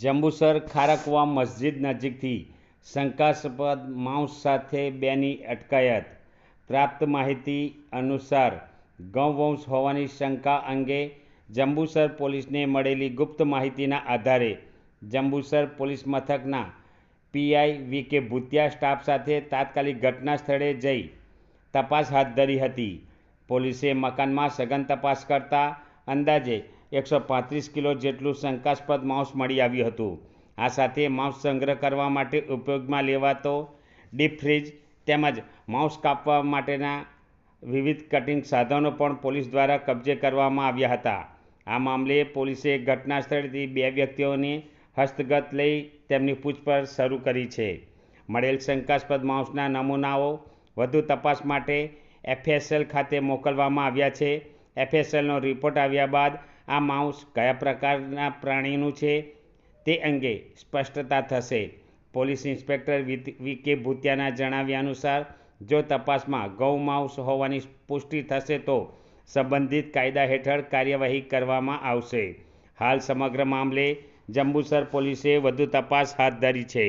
જંબુસર ખારાકુવા મસ્જિદ નજીકથી શંકાસ્પદ માંસ સાથે બેની અટકાયત. પ્રાપ્ત માહિતી અનુસાર ગૌવંશ હોવાની શંકા અંગે જંબુસર પોલીસને મળેલી ગુપ્ત માહિતીના આધારે જંબુસર પોલીસ મથકના પીઆઈ વી.કે. ભૂતિયા સ્ટાફ સાથે તાત્કાલિક ઘટના સ્થળે જઈ તપાસ હાથ ધરી હતી. પોલીસે મકાનમાં સઘન તપાસ કરતા અંદાજે 135 કિલો જેટલું શંકાસ્પદ માંસ મળી આવ્યું હતું. આ સાથે માંસ સંગ્રહ કરવા માટે ઉપયોગમાં લેવાતો ડીપ ફ્રીજ તેમજ માંસ કાપવા માટેના વિવિધ કટિંગ સાધનો પણ પોલીસ દ્વારા કબજે કરવામાં આવ્યા હતા. આ મામલે પોલીસે ઘટના સ્થળેથી 2 વ્યક્તિઓને હસ્તગત લઈ તેમની પૂછપરછ શરૂ કરી છે. મળેલ શંકાસ્પદ માંસના નમૂનાઓ વધુ તપાસ માટે એફએસએલ ખાતે મોકલવામાં આવ્યા છે. એફએસએલનો રિપોર્ટ આવ્યા બાદ આ માંસ કયા પ્રકારના પ્રાણીનું છે તે અંગે સ્પષ્ટતા થશે. Police inspector વી.કે. ભૂતિયાના જણાવ્યા અનુસાર જો તપાસમાં ગૌમાંસ હોવાની પુષ્ટિ થશે તો સંબંધિત કાયદા હેઠળ કાર્યવાહી કરવામાં આવશે. હાલ સમગ્ર મામલે જંબુસર પોલીસે વધુ તપાસ હાથ ધરી છે.